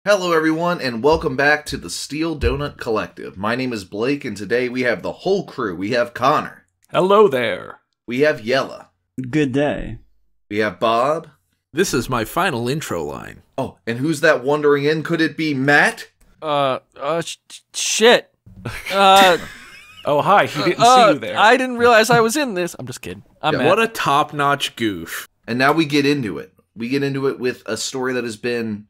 Hello everyone, and welcome back to the Steel Donut Collective. My name is Blake, and today we have the whole crew. We have Connor. Hello there. We have Yella. Good day. We have Bob. This is my final intro line. Oh, and who's that wandering in? Could it be Matt? Shit. Oh, hi. He didn't see you there. I didn't realize I was in this. I'm just kidding. I'm What a top-notch goof. And now we get into it. We get into it with a story that has been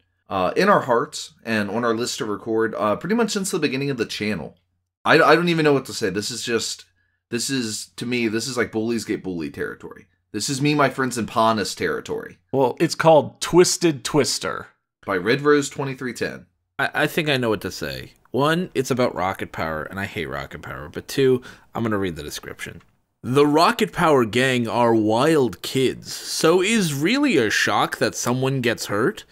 in our hearts and on our list to record pretty much since the beginning of the channel. I don't even know what to say. This is, to me, this is like bullies get bullied territory. This is me, my friends, and Panas territory. Well, it's called Twisted Twister. By Red Rose 2310. I think I know what to say. One, it's about rocket power, and I hate rocket power. But two, I'm going to read the description. The Rocket Power gang are wild kids, so is really a shock that someone gets hurt.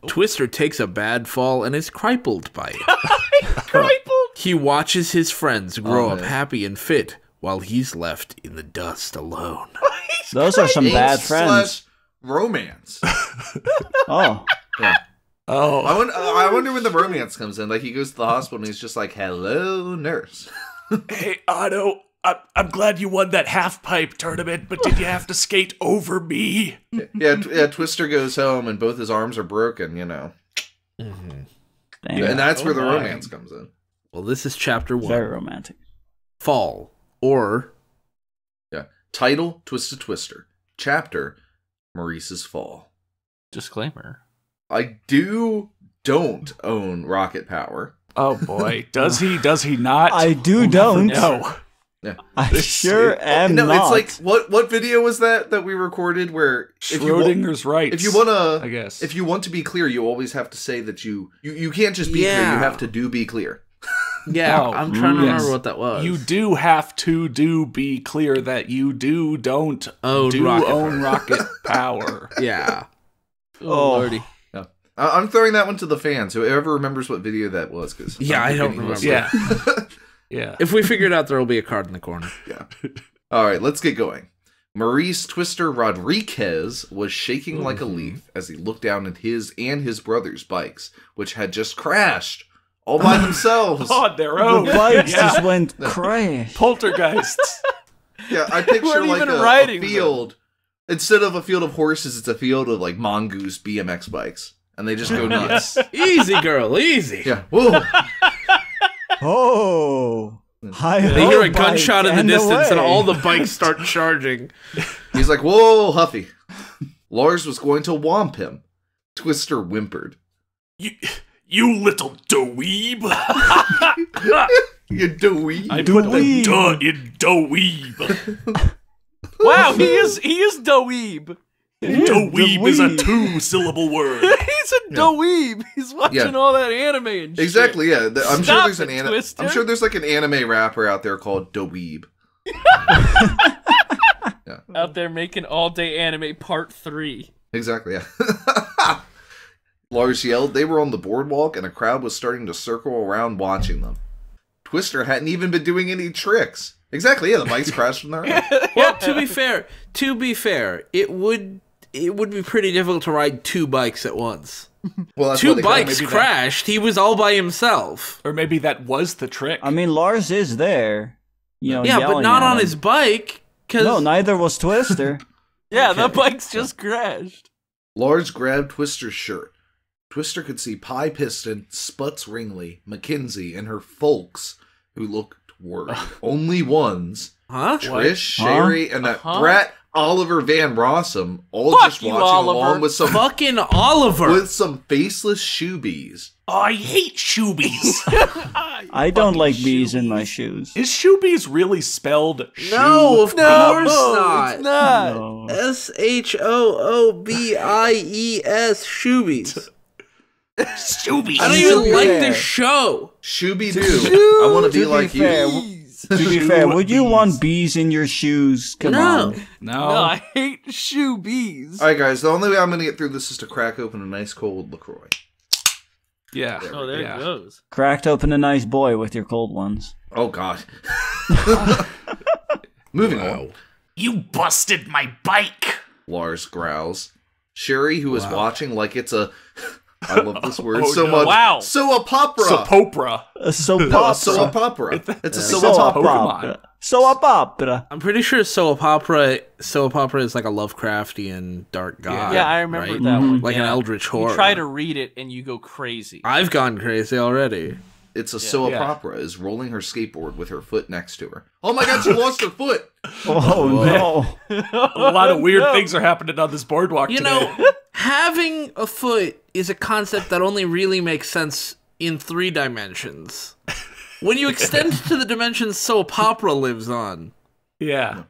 Twister takes a bad fall and is crippled by it. crippled. He watches his friends grow up happy and fit, while he's left in the dust alone. Those are some bad friends. Romance. Oh. Yeah. Oh. I wonder when the romance comes in. Like, he goes to the hospital and he's just like, hello, nurse. Hey, Otto, I'm glad you won that half-pipe tournament, but did you have to skate over me? Yeah, Twister goes home and both his arms are broken, you know. Mm-hmm. And that's where the romance comes in. Well, this is chapter 1. Very romantic. Fall. Or... Yeah. Title, Twisted Twister. Chapter, Maurice's Fall. Disclaimer. I don't own rocket power. Oh, boy. Does he? Does he not? I don't. No. Yeah. I sure am not. It's like, what video was that we recorded where... Schrodinger's right. If you want to... I guess. If you want to be clear, you always have to say that you can't just be clear, you have to be clear. Yeah, Oh, I'm trying to yes. remember what that was. You do have to be clear that you don't own rocket power. Yeah. Oh, Lordy. Yeah. I'm throwing that one to the fans. Whoever remembers what video that was. Cause Yeah, I don't remember. Yeah. Yeah. If we figure it out, there will be a card in the corner. Yeah. All right, let's get going. Maurice Twister Rodriguez was shaking like a leaf as he looked down at his and his brother's bikes, which had just crashed all by themselves. On their own. the bikes just went crash. Poltergeists. Yeah, I picture weren't like even a riding field. Instead of a field of horses, it's a field of like mongoose BMX bikes, and they just go nuts. Easy, girl, easy. Yeah. Whoa. Oh. They hear a gunshot in the distance, and all the bikes start charging. He's like, whoa, Huffy. Lars was going to whomp him. Twister whimpered. You little dweeb. You dweeb. I put the duh in dweeb. Wow, he is dweeb. Dweeb is a 2-syllable word. He's a dweeb. He's watching all that anime and shit. Exactly, yeah. I'm sure there's an Twister. I'm sure there's like an anime rapper out there called Dweeb. Yeah. Out there making all-day anime part 3. Exactly, yeah. Lars yelled. They were on the boardwalk and a crowd was starting to circle around watching them. Twister hadn't even been doing any tricks. Exactly, yeah, the bikes crashed from their own. Well, to be fair, it would be pretty difficult to ride 2 bikes at once. Well, that's 2 bikes crashed. He was all by himself. Or maybe that was the trick. I mean, Lars is there. You know, Yeah, but yelling not at on him. his bike. No, neither was Twister. Yeah, the bike's just crashed. Lars grabbed Twister's shirt. Twister could see Pie Piston, Sputs Ringley, Mackenzie, and her folks, who looked worried. Only ones. Huh? Trish, Sherry, and that brat Oliver Van Rossum, all Fuck just you, watching Oliver. along with some Fucking Oliver. with some faceless shoebies. I hate shoebies. I don't like bees in my shoes. Is shoebies really spelled shoe? No, of course not. It's not. No. Shoobies. Shoebies. Shoebies. I don't even like this show. Shooby Doo. I want to be like fair, you. To be fair, would you want bees in your shoes? Come on. No, I hate shoe bees. All right, guys. The only way I'm going to get through this is to crack open a nice cold LaCroix. Yeah. Oh, there it goes. Cracked open a nice boy with your cold ones. Oh God. Moving on. You busted my bike. Lars growls. Sherry, who is watching like it's a I love this word Oh, so no. much. Wow. Soap opera. Sopopra. Soap No, opera. soap opera. It's a Soap soap opera. opera. Soap opera. I'm pretty sure soap opera is like a Lovecraftian dark god. Yeah, I remember right? that one. Like an eldritch horror. You try to read it and you go crazy. I've gone crazy already. It's a soap Yeah. opera is rolling her skateboard with her foot next to her. Oh my god, she lost her foot. Oh no. A lot of weird things are happening on this boardwalk You today. know, having a foot is a concept that only really makes sense in 3 dimensions. When you extend to the dimensions soap opera lives on, Yeah.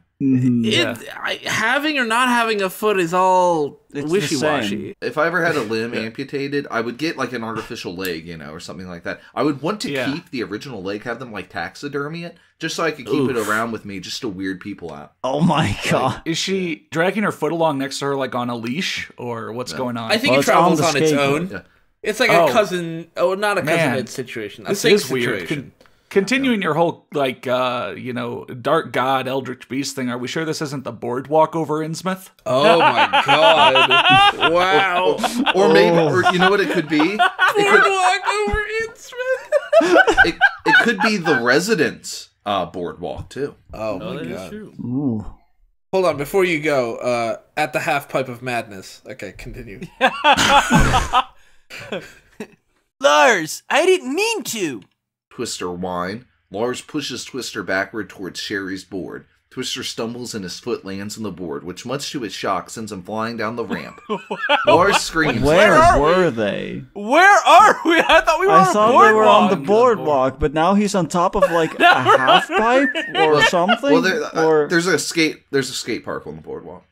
having or not having a foot is all It's the wishy-washy. If I ever had a limb amputated, I would get like an artificial leg, or something like that. I would want to keep the original leg, have them like taxidermy it, just so I could keep it around with me, just to weird people out. Oh my god. Is she dragging her foot along next to her like on a leash, or what's going on? I think Well, it it's on travels the on its skateboard. own. Yeah. It's like Oh. a cousin, not a cousin Man. Ed situation. A This sink is weird. situation. Continuing your whole like dark god eldritch beast thing, are we sure this isn't the boardwalk over Innsmouth? Oh my god. Wow. Or maybe, or you know what it could be? Boardwalk over Innsmouth. It could be the residents' boardwalk too. Oh Oh, my that is god. true. Ooh. Hold on, before you go, at the half pipe of madness. Okay, continue. Lars, I didn't mean to. Twister whine. Lars pushes Twister backward towards Sherry's board. Twister stumbles and his foot lands on the board, which much to his shock sends him flying down the ramp. Lars screams. Where are we? were they? Where are we? I thought we were I on a thought they were on the boardwalk. boardwalk, but now he's on top of like a half pipe or something. Well, or there's a skate park on the boardwalk.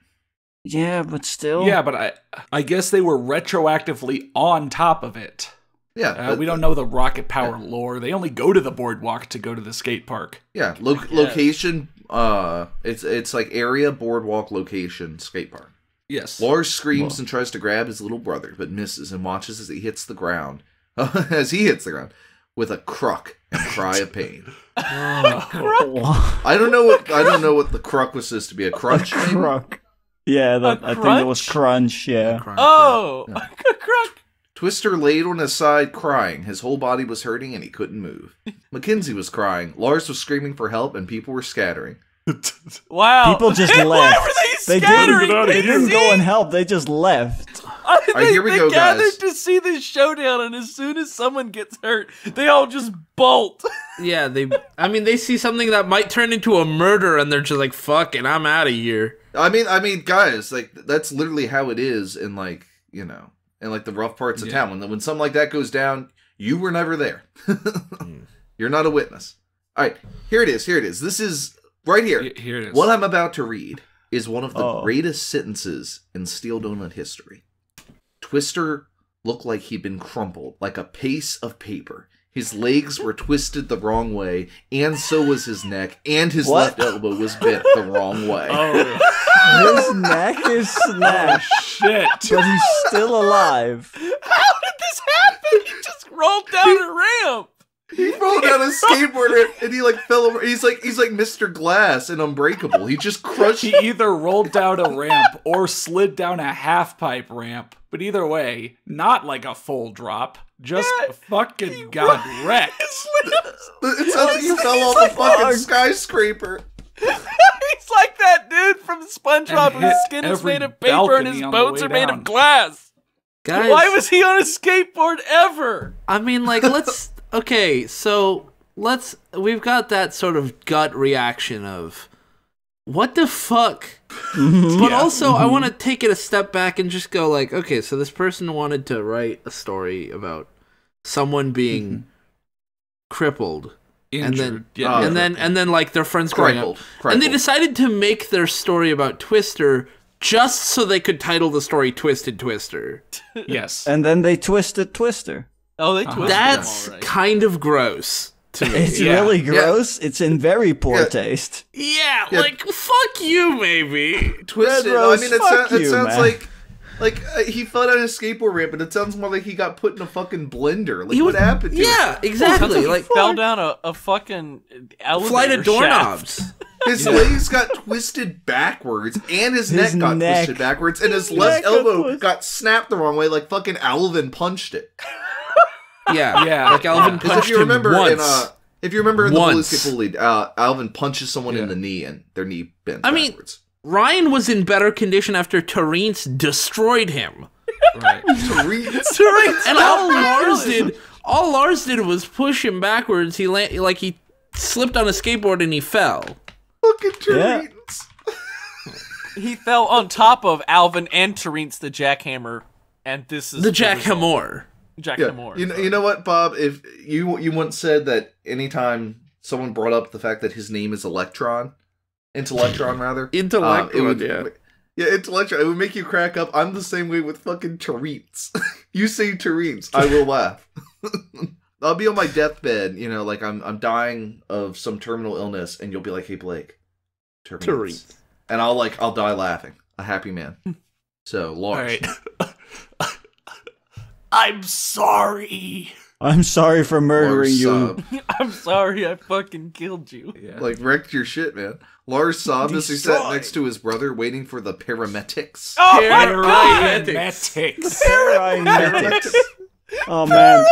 yeah, but still. Yeah, but I guess they were retroactively on top of it. Yeah, We don't know the rocket power lore. They only go to the boardwalk to go to the skate park. Yeah, location. It's like area boardwalk location skate park. Yes. Lars screams and tries to grab his little brother, but misses and watches as he hits the ground. With a cruck and cry of pain. I don't know what the cruck was supposed to be. A crunch, maybe? Crunk. Yeah, I think it was crunch. Yeah. Oh, crunk. Twister laid on his side crying. His whole body was hurting and he couldn't move. Mackenzie was crying. Lars was screaming for help and people were scattering. Wow. People just Why left. were they They scattering? They didn't go and help. They just left. Here we go, gathered guys. to see this showdown, and as soon as someone gets hurt, they all just bolt. Yeah, they see something that might turn into a murder and they're just like, fuck it, I'm out of here. I mean, guys, like that's literally how it is in like in like the rough parts of town. When something like that goes down, you were never there. You're not a witness. All right, here it is. This is right here. Here it is. What I'm about to read is one of the Oh. greatest sentences in Steel Donut history. Twister looked like he'd been crumpled, like a piece of paper. His legs were twisted the wrong way, and so was his neck, and his What? left elbow was bent the wrong way. His neck is smashed, Shit. but he's still alive. How did this happen? He just rolled down a ramp. He rolled down a skateboard and he like fell over. He's like Mr. Glass in Unbreakable. He just crushed. He either rolled down a ramp or slid down a half pipe ramp. But either way, not like a full drop. Just fucking got wrecked. It sounds like he fell off a fucking skyscraper. He's like that dude from SpongeBob And whose hit skin is every made of paper and his balcony on the boats way are made down. of glass. Guys, Why was he on a skateboard ever? I mean, like, let's... Okay, so we've got that sort of gut reaction of, what the fuck? But also, I want to take it a step back and just go like, okay, so this person wanted to write a story about someone being crippled. Injured. And then like their friends growing up. And they decided to make their story about Twister just so they could title the story Twisted Twister. Yes. And then they twisted Twister. Oh, they twisted That's him all right. kind of gross to me. It's really gross. It's in very poor taste. Yeah, like, fuck you, maybe. Twisted. Red Rose, I mean, it fuck you, sounds man. like he fell down a skateboard ramp, but it sounds more like he got put in a fucking blender. Like, what happened to him? Yeah, exactly. Like, Fell down a fucking elevator flight of shaft. doorknobs. His legs got twisted backwards, and his neck got twisted backwards, and his left elbow got snapped the wrong way, like fucking Alvin punched it. Yeah. Like Alvin punched him once. If you remember in The Bullies Get Bullied, Alvin punches someone in the knee, and their knee bends backwards. Ryan was in better condition after Terence destroyed him. Right. Terence. And all Lars did was push him backwards. He slipped on a skateboard and he fell. Fucking Terence. He fell on top of Alvin and Terence the jackhammer, and this is the jackhammer. Jackhammer. You know what, Bob? If you once said that anytime someone brought up the fact that his name is Intellectron rather. Intellectron, Intellectron. It would make you crack up. I'm the same way with fucking Terence. You say Terence, I will laugh. I'll be on my deathbed, like I'm dying of some terminal illness, and you'll be like, "Hey Blake, Terence," and I'll die laughing, a happy man. So Lars. All right. I'm sorry. I'm sorry for murdering you. I'm sorry I fucking killed you. Yeah. Like, wrecked your shit, man. Lars sobbed as he sat next to his brother, waiting for the paramedics. Oh my god! Paramedics. Oh man,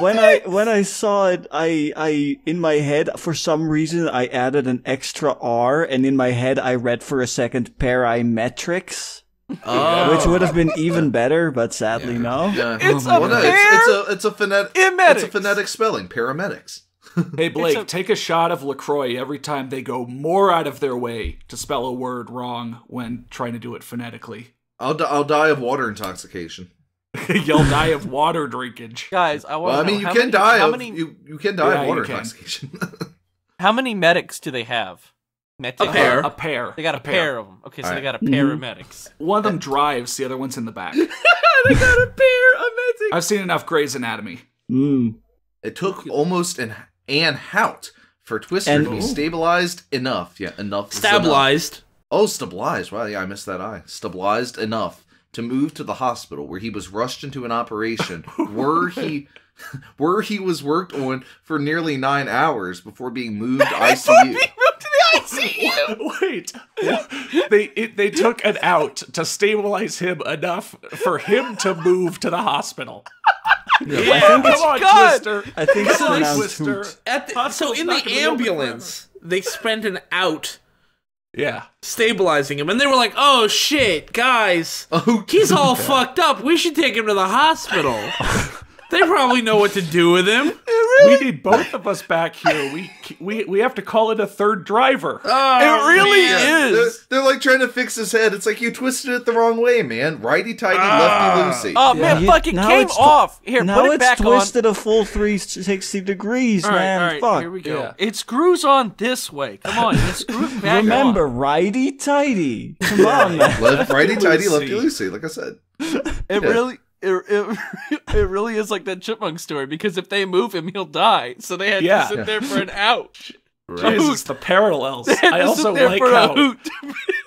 when I saw it, I in my head, for some reason, I added an extra R, and in my head, I read for a second parametrics. Which would have been even better, but sadly no. Yeah. It's it's a phonetic spelling. Paramedics. Hey Blake, take a shot of LaCroix every time they go more out of their way to spell a word wrong when trying to do it phonetically. I'll die of water intoxication. You'll die of water drinkage. Guys, I want to know you can die of water intoxication. How many medics do they have? A pair. They got a pair of them. Okay, so they got a paramedics. One of them drives, the other one's in the back. They got a pair of medics. I've seen enough Grey's Anatomy. It took almost an Anne Hout for Twister to be stabilized enough. Yeah, enough. Stabilized. Oh, stabilized. Wow, yeah, I missed that eye. Stabilized enough to move to the hospital, where he was rushed into an operation where he was worked on for nearly 9 hours before being moved to ICU. Wait, they took an out to stabilize him enough for him to move to the hospital. I think it's come on, Twister. I think it's pronounced Twister. hoot. So in the ambulance, they spent an out Yeah. stabilizing him, and they were like, "Oh shit, guys, he's all fucked up. We should take him to the hospital." They probably know what to do with him. We need both of us back here. We have to call in a third driver. It really is. They're like trying to fix his head. It's like you twisted it the wrong way, man. Righty tighty, lefty loosey. Oh man, fuck! It came off. Here, now put it back it's twisted a full 360 degrees, on. All man. right, Fuck. here we go. Yeah. It screws on this way. Come on, it screws back Remember, on. righty tighty. Come on, man. Righty tighty, lefty loosey. Like I said, It really is like that chipmunk story, because if they move him, he'll die. So they had to sit there for an ouch. Jesus, the parallels. They had I to also sit there like for a how hoot.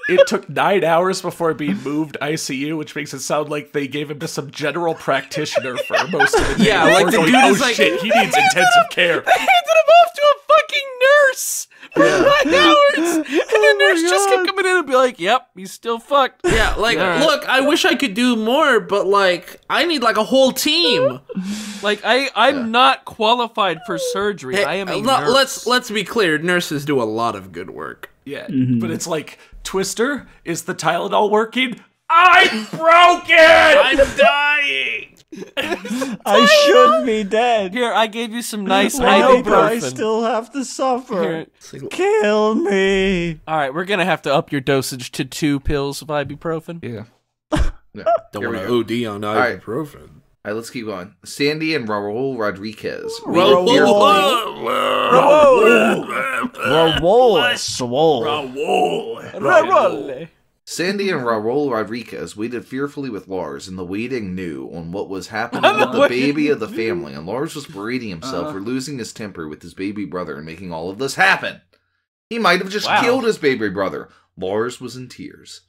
it took 9 hours before being moved ICU, which makes it sound like they gave him to some general practitioner for most of the day. Yeah, like the going, dude oh is like, shit, he needs intensive care. They handed him off to a fucking nurse for 9 hours, and the nurse just kept coming in and be like, "Yep, he's still fucked." Yeah, like, look, I wish I could do more, but like, I need like a whole team. Like I'm not qualified for surgery. Hey, I am a nurse. let's be clear. Nurses do a lot of good work. Yeah, but it's like, Twister, is the Tylenol working? I'm broken! I'm dying! I should be dead. Here, I gave you some nice Why do I ibuprofen. still have to suffer? Here. Kill me. All right, we're gonna have to up your dosage to 2 pills of ibuprofen. Yeah. Don't Here we want go. to OD on right. ibuprofen. All right, let's keep going. Sandy and Raul Rodriguez. Sandy and Raul Rodriguez waited fearfully with Lars, and the waiting knew on what was happening with the baby of the family, and Lars was berating himself for losing his temper with his baby brother and making all of this happen. He might have just killed his baby brother. Lars was in tears.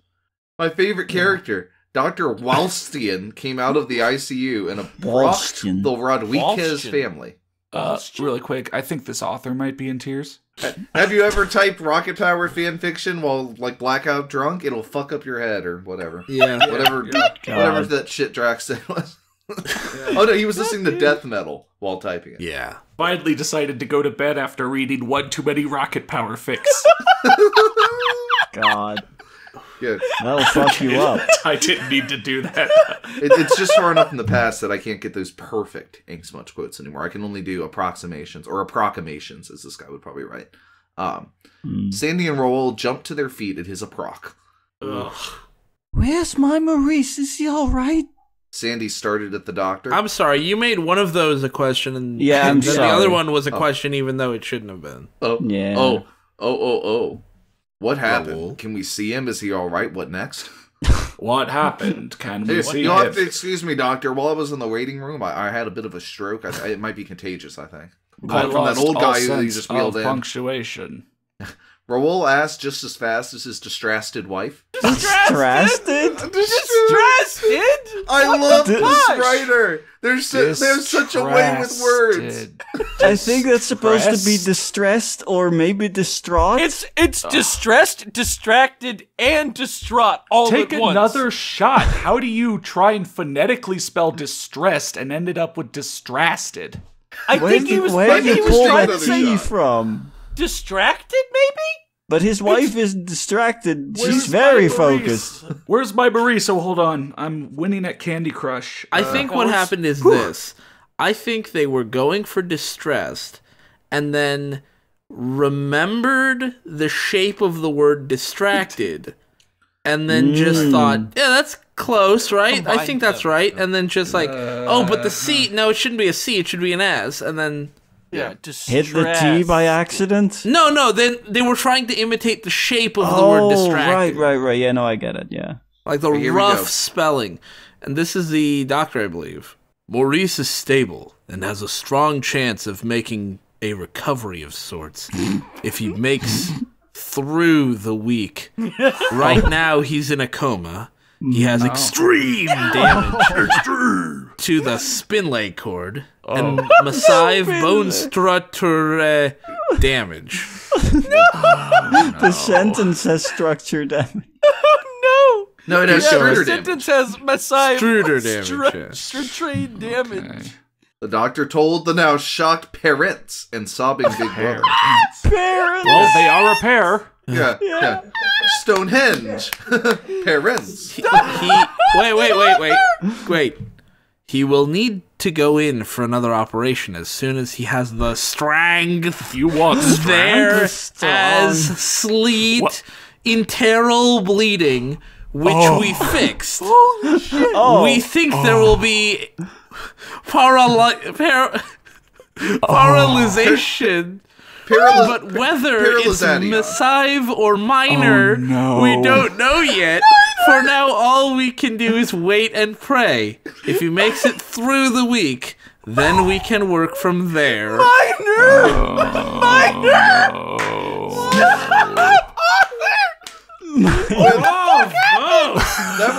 My favorite character, Dr. Walstian, came out of the ICU and approached the Rodriguez family. Really quick, I think this author might be in tears. Have you ever typed Rocket Power fan fiction while like blackout drunk? It'll fuck up your head or whatever. Yeah. Whatever that shit Drax said was. Oh no, he was listening to death metal while typing it. Yeah. Finally decided to go to bed after reading one too many Rocket Power fics. God. Yeah. That'll fuck you up. I didn't need to do that. It's just far enough in the past that I can't get those perfect Ink Smudge quotes anymore. I can only do approximations, or approximations, as this guy would probably write. Sandy and Roll jump to their feet at his approc. Ugh. Where's my Maurice? Is he alright? Sandy started at the doctor. I'm sorry, you made one of those a question, and Yeah, I'm then sorry. the other one was a question, even though it shouldn't have been. Yeah. Oh. What happened? Raoul? Can we see him? Is he all right? What next? What happened? Can we see You'll have it? to excuse me, doctor. While I was in the waiting room, I had a bit of a stroke. It might be contagious, I think. I From lost that old all guy who you sense just wheeled of in. punctuation. Raoul asked just as fast as his distrasted wife. Distracted? Distracted? I love this gosh. writer. There's such a way with words. I think that's supposed to be distressed or maybe distraught. It's distressed, distracted, and distraught all Take at once. another shot. How do you try and phonetically spell distressed and ended up with distrasted? I Where think he was did maybe you he was pull trying that to say T from? distracted, maybe? But his wife is distracted. She's Where's very my focused. Maurice? Where's my Maurice? So hold on. I'm winning at Candy Crush. I think what happened is this. I think they were going for distressed, and then remembered the shape of the word distracted, and then just thought, yeah, that's close, right? I think that's right. And then just like, oh, but the C, no, it shouldn't be a C, it should be an S. And then... Yeah, Hit distressed. the T by accident? No, then they were trying to imitate the shape of the word distracted. right. Yeah, no, I get it, yeah. Like the Here we go. rough spelling. And this is the doctor, I believe. Maurice is stable and has a strong chance of making a recovery of sorts if he makes through the week. Right now, he's in a coma. He has extreme damage to the spin leg cord and massive bone structure damage. The sentence has structure damage. No! No, it has Yeah, Struder the damage. sentence has massive Struder damage, yeah. Struder damage. The doctor told the now shocked parents and sobbing big brother. Parents! Well, they are a pair. Yeah. Stonehenge. Parents. Wait. He will need to go in for another operation as soon as he has the strength. You want There strong. as sleet, What? internal bleeding, which we fixed. Oh, We think there will be paralyzation. But whether it's Paralization. massive or minor, no. we don't know yet. For now, all we can do is wait and pray. If he makes it through the week, then we can work from there.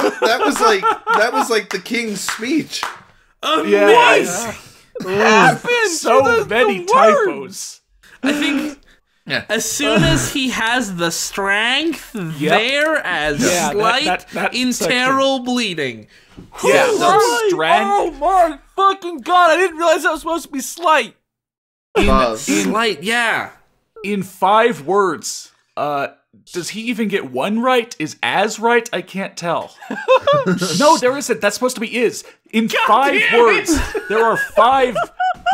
That was like the king's speech. Yes. Happened So to many the typos. I think as soon as he has the strength there as Yeah, slight that internal bleeding. Yeah, Oh strength. my fucking god, I didn't realize that was supposed to be slight. Slight, yeah. In 5 words. Does he even get one right? Is as right? I can't tell. No, there isn't. That's supposed to be is. In 5 words, there are 5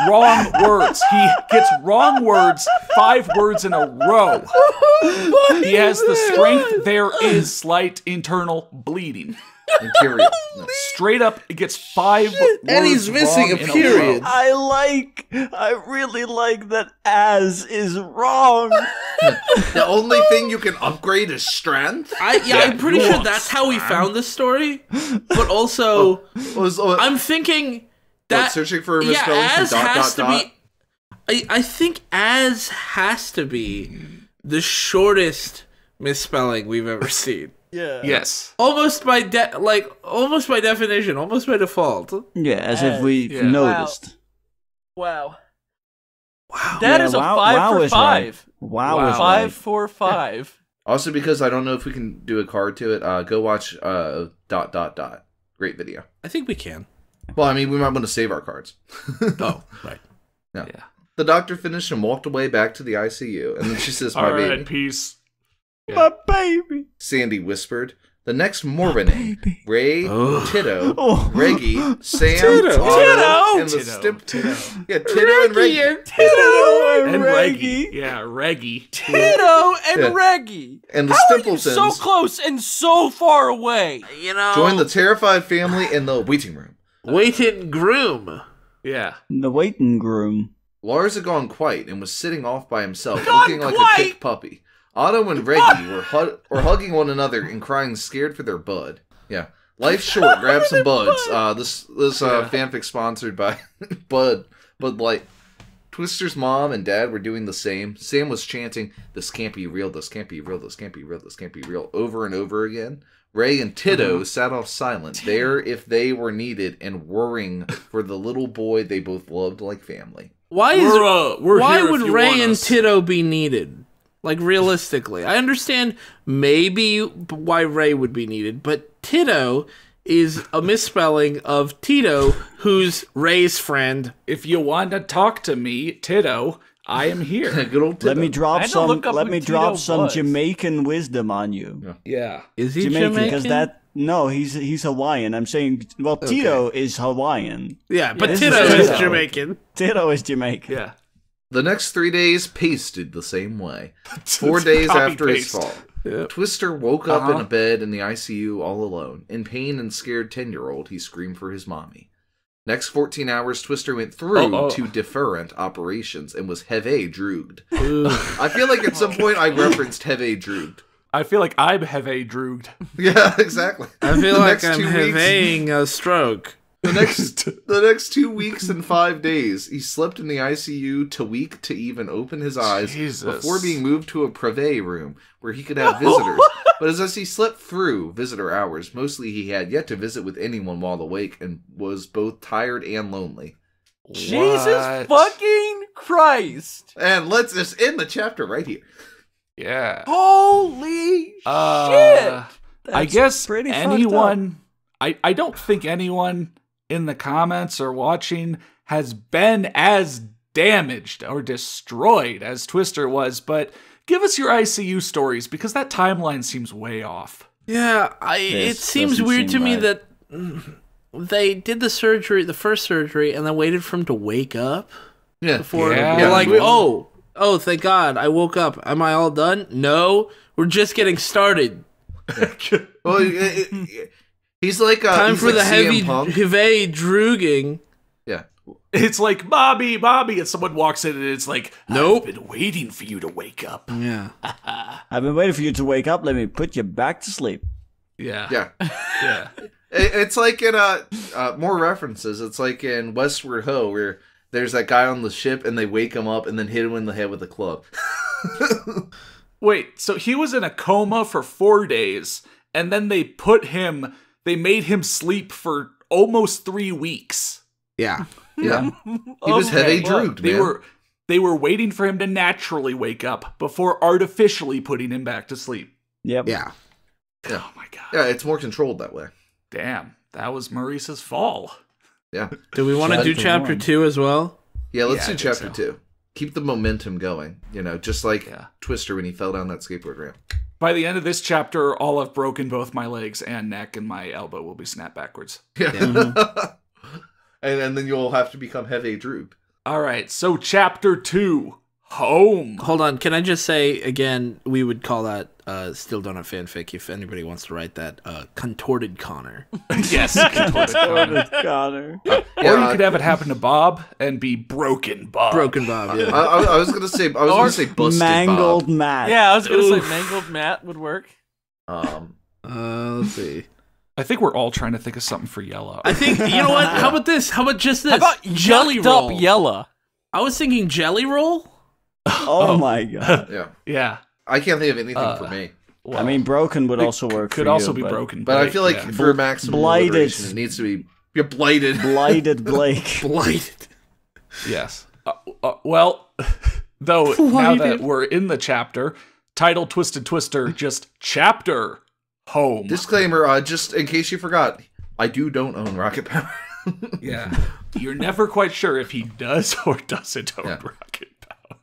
wrong words. He gets wrong words 5 words in a row. He has the strength. There is slight internal bleeding. Imperial. Straight up, it gets 5 words And he's missing wrong a in period. row. I really like that as is wrong. The only thing you can upgrade is strength. I'm pretty sure that's how we found this story. But also, I'm thinking that searching for a misspelling as from has to dot. be. I think as has to be the shortest misspelling we've ever seen. Yeah. Yes. Almost by definition, almost by default. Yeah, as if we Yeah. noticed. Wow. That is a wow, 5 wow for is 5. Right. Wow, is 5 right. for 5. Also, because I don't know if we can do a card to it, go watch Great video. I think we can. Well, I mean, we might want to save our cards. Oh, right. Yeah. Yeah. The doctor finished and walked away back to the ICU, and then she says, "My All baby." right, peace. My baby. Sandy whispered. The next morning, baby. Ray, Oh. Tito, Oh. Reggie, Sam, Tito. Otto, and the Tito. Tito. Yeah, Tito and Reggie. Tito And Reggie. Reggie. Yeah, Reggie. Tito and Yeah. Reggie. And the How are you so Stimpletons close and so far away? You know, joined the terrified family in the waiting room. waiting groom. Yeah. The waiting groom. Lars had gone quiet and was sitting off by himself, Gone looking like a quiet? kicked puppy. Otto and Reggie were hugging one another and crying, scared for their bud. Yeah, life's short. Grab some buds. This fanfic sponsored by Bud Light. Twister's mom and dad were doing the same. Sam was chanting, "This can't be real. This can't be real. This can't be real. This can't be real," over and over again. Ray and Tito sat off silent, there if they were needed, and worrying for the little boy they both loved like family. Why We're why here if would you Ray want and us. Tito be needed? Like, realistically, I understand maybe why Ray would be needed, but Tito is a misspelling of Tito, who's Ray's friend. If you want to talk to me, Tito, I am here. Good old Tito. Let me I drop had to some. look up Let who me Tito drop some was. Jamaican wisdom on you. Yeah. Is he Jamaican, Jamaican? because that no, he's Hawaiian. I'm saying, well, Tito is Hawaiian. Yeah, but this Tito is is Tito. Jamaican. Tito is Jamaican. Yeah. The next 3 days pasted the same way. 4 days Copy after his paste. fall. Yep. Twister woke up in a bed in the ICU all alone. In pain and scared 10-year-old, he screamed for his mommy. Next 14 hours, Twister went through to deferent operations and was heavy drooged. I feel like at some point I referenced heavy drooged. I feel like I'm heavy drooged. Yeah, exactly. I feel The like next I'm 2 weeks- having a stroke. The next 2 weeks and 5 days, he slept in the ICU too weak to even open his eyes Jesus. before being moved to a privé room where he could have visitors. But as he slept through visitor hours, mostly he had yet to visit with anyone while awake and was both tired and lonely. Jesus What? fucking Christ. And let's just end the chapter right here. Yeah. Holy shit. I That's guess pretty fucked anyone. I don't think anyone in the comments or watching has been as damaged or destroyed as Twister was, but give us your ICU stories because that timeline seems way off. Yeah, it This seems doesn't weird to seem me right. that they did the surgery, the first surgery, and then waited for him to wake up Yeah. before. Yeah. They're like, We- oh, thank God, I woke up. Am I all done? No, we're just getting started. Well, he's like Time he's for like the CM Punk. heavy drooging. Yeah. It's like, Bobby, and someone walks in and it's like, Nope. I've been waiting for you to wake up. Yeah. I've been waiting for you to wake up. Let me put you back to sleep. Yeah. Yeah. Yeah. It's like in more references. It's like in Westward Ho, where there's that guy on the ship and they wake him up and then hit him in the head with a club. Wait, so he was in a coma for 4 days, and then they made him sleep for almost 3 weeks. Yeah. Yeah, he was Okay, heavy well, drooged, They were waiting for him to naturally wake up before artificially putting him back to sleep. Yep. Yeah. Oh my god. Yeah, it's more controlled that way. Damn, that was Maurice's fall. Yeah, Do we want to do Chapter chapter one. 2 as well? yeah. Let's Yeah, do I think chapter so. 2. Keep the momentum going. Just like Yeah. Twister when he fell down that skateboard ramp. By the end of this chapter, I'll have broken both my legs and neck, and my elbow will be snapped backwards. Yeah, and then you'll have to become heavy drooged. All right, so chapter 2, home. Hold on. Can I just say again? We would call that still don't have fanfic. If anybody wants to write that, contorted Connor. Yes, Connor. or you could have it happen to Bob and be broken Bob. Broken Bob. Yeah. I was gonna say busted Mangled Bob. Matt. Yeah, I was going to Oof. say Mangled Matt would work. Let's see. I think we're all trying to think of something for Yellow. I think you know what? How about this? How about just this? How about jelly Yucked roll? Up Yella? I was thinking jelly roll. Oh my god. Yeah, Yeah. I can't think of anything for me. Well, I mean, broken would also work. could for also you, be but broken. But I Blake, feel like yeah. for maximum Blighted. liberation, it needs to be you're blighted. Blighted Blake. Blighted. Yes. Well, though, Why now did- that we're in the chapter, title Twisted Twister, just chapter home. Disclaimer, just in case you forgot, I don't own Rocket Power. Yeah. You're never quite sure if he does or doesn't own Yeah. Rocket Power.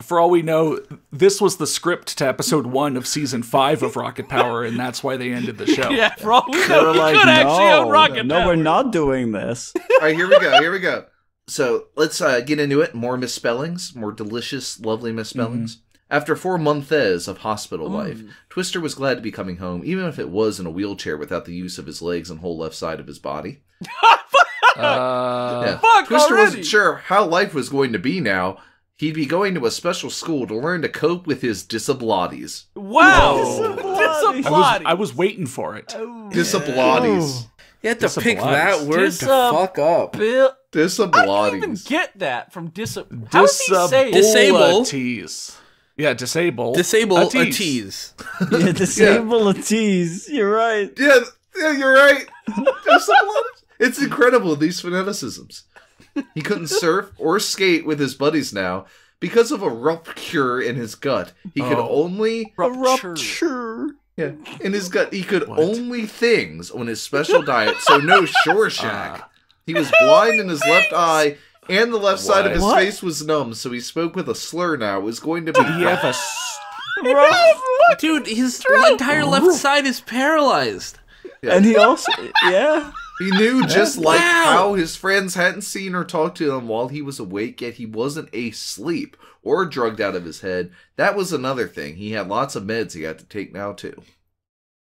For all we know, this was the script to episode 1 of season 5 of Rocket Power, and that's why they ended the show. Yeah, for all we They know, were he like, could actually own no, Rocket no, Power. we're not doing this. All right, here we go. So let's get into it. More misspellings, more delicious, lovely misspellings. After 4 months of hospital life, Twister was glad to be coming home, even if it was in a wheelchair without the use of his legs and whole left side of his body. Yeah. Fuck Twister already. wasn't sure how life was going to be now. He'd be going to a special school to learn to cope with his disabilities. Wow. Disabilities. I was waiting for it. Disabilities. You had to pick Disabilities. that word to fuck up. Bill, I didn't even Disabilities. get that from How does he say it? Disable. Disabilities. Yeah, disable. Disable a tease. tease. Yeah, disable a tease. You're right. Yeah, you're right. Disabilities. It's incredible, these phoneticisms. He couldn't surf or skate with his buddies now because of a rupture in his gut. He could only... A rupture. Yeah, in his gut, he could only things on his special diet, so no Shawshank. He was blind in his left eye, and the left side of his What? face was numb, so he spoke with a slur now. It was going to be... Do you have a Dude, his entire left side is paralyzed. And he also, yeah. He knew just like Wow. how his friends hadn't seen or talked to him while he was awake, yet he wasn't asleep or drugged out of his head. That was another thing. He had lots of meds he had to take now, too.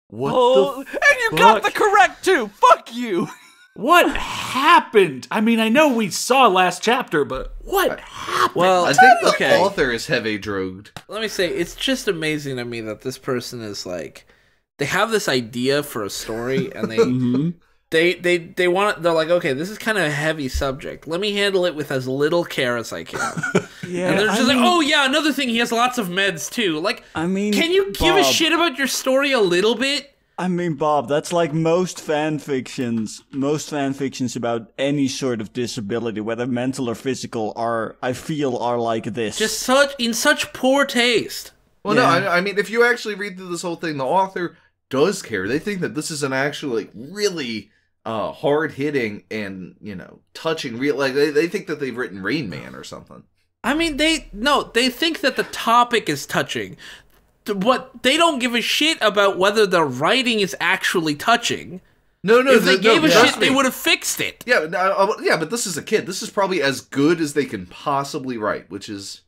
What Oh, the and you got the correct too. Fuck you. What happened? I mean, I know we saw last chapter, but what happened? Well, I think the okay. author is heavy drugged. Let me say, it's just amazing to me that this person is like, they have this idea for a story, and they want it. They're like, okay, this is kind of a heavy subject. Let me handle it with as little care as I can. Yeah, And they're just I like, mean- oh yeah, another thing, he has lots of meds too. Like, I mean, can you give a Bob. shit about your story a little bit? I mean, Bob, that's like most fan fictions. Most fan fictions about any sort of disability, whether mental or physical, are like this. Just in such poor taste. Well, Yeah. no, I mean, if you actually read through this whole thing, the author does care. They think that this is an actually really hard-hitting and, touching real... Like, they think that they've written Rain Man or something. I mean, they think that the topic is touching. What they don't give a shit about whether the writing is actually touching. No, If they gave a trust shit, they me. would have fixed it. Yeah, but this is a kid. This is probably as good as they can possibly write, which is...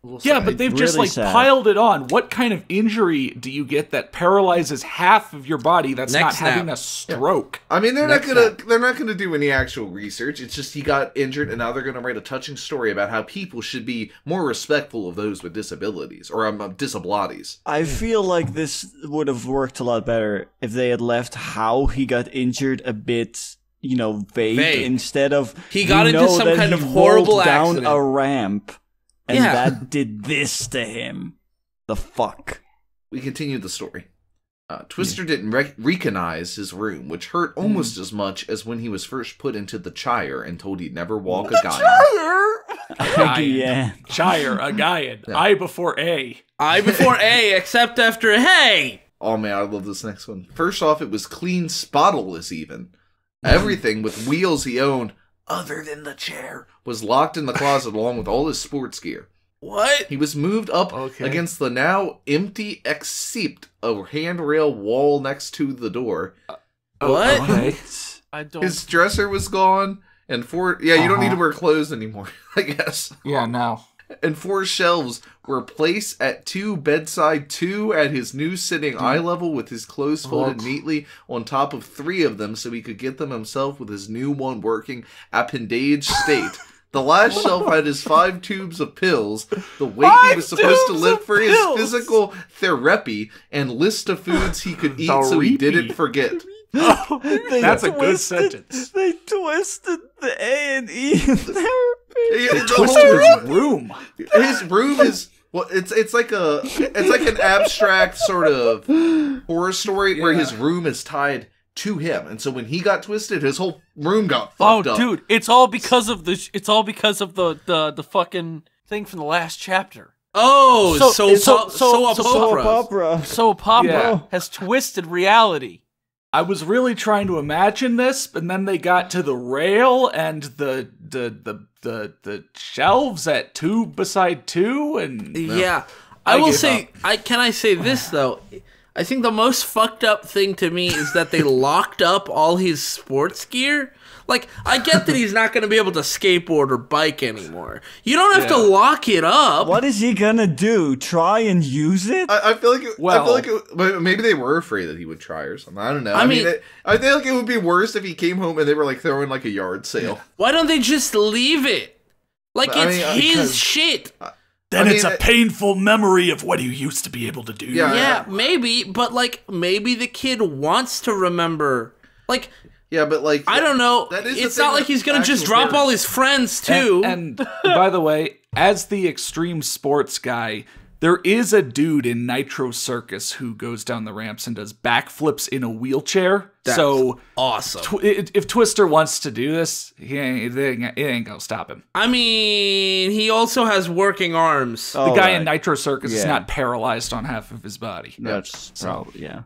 a little Yeah, sad. but they've just really like sad. piled it on. What kind of injury do you get that paralyzes half of your body that's Neck not snap. having a stroke? I mean, they're Next not gonna do any actual research. It's just he got injured, and now they're gonna write a touching story about how people should be more respectful of those with disabilities or disabilities. I feel like this would have worked a lot better if they had left how he got injured a bit, vague, Vague. instead of He got you into know some that kind he of horrible rolled down accident. a ramp, and Yeah. that did this to him. The fuck. We continue the story. Twister didn't recognize his room, which hurt almost as much as when he was first put into the Chire and told he'd never walk a guy. Yeah. Shire, a Gaian. I before A. I before A, except after hey. Oh man, I love this next one. First off, it was clean, spotless even. Everything with wheels he owned, other than the chair, was locked in the closet along with all his sports gear. What? He was moved up Okay. against the now empty except a handrail wall next to the door. What? Okay. I don't. His dresser was gone, and you don't need to wear clothes anymore, I guess. Yeah, no. And 4 shelves were placed at 2 bedside, 2 at his new sitting eye level with his clothes folded What? neatly on top of 3 of them so he could get them himself with his new one working appendage state. The last shelf had his 5 tubes of pills, the weight he was supposed to lift for his physical therapy, and list of foods he could eat so he didn't Therapy. forget. That's a good sentence. They twisted the A and E in therapy. The Twisted whole- his room. His room is it's like an abstract sort of horror story where his room is tied to him. And so when he got twisted, his whole room got Oh, fucked up. dude, it's all because of the fucking thing from the last chapter. Oh, soap opera. So Papa Yeah. has twisted reality. I was really trying to imagine this, and then they got to the rail and the shelves at 2 beside 2, and Yeah. I I will gave say, can I say this, though? I think the most fucked up thing to me is that they locked up all his sports gear. Like, I get that he's not going to be able to skateboard or bike anymore. You don't have to lock it up. What is he gonna do? Try and use it? I feel like maybe they were afraid that he would try or something. I don't know. I mean I feel like it would be worse if he came home and they were like throwing like a yard sale. Why don't they just leave it? Like, it's his shit. then it's a painful memory of what you used to be able to do. Yeah, maybe, but like, maybe the kid wants to remember. Like, yeah, but like I don't know. that is the It's thing not like with he's gonna just actual drop all parents. his friends too. And by the way, as the extreme sports guy, there is a dude in Nitro Circus who goes down the ramps and does backflips in a wheelchair. So awesome. If Twister wants to do this, it ain't gonna stop him. I mean, he also has working arms. The guy in Nitro Circus is not paralyzed on half of his body. That's probably, yeah.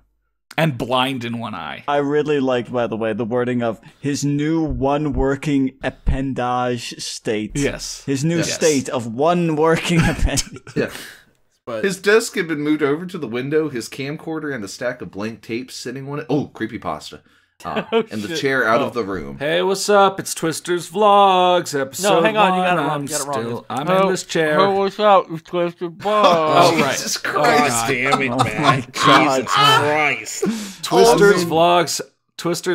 And blind in one eye. I really like, by the way, the wording of his new one working appendage state. Yes. His new state of one working appendage. Yeah. But His desk had been moved over to the window, his camcorder and a stack of blank tapes sitting on it. Oh, creepypasta. And the chair out of the room. Hey, what's up? It's Twister's Vlogs, episode No, hang on, you got it 1. wrong, you got it wrong. I'm in this chair. Oh, what's up? It's Twisted Bug. Oh, right. Jesus Christ. God damn it, man. God. Jesus Christ. Twister's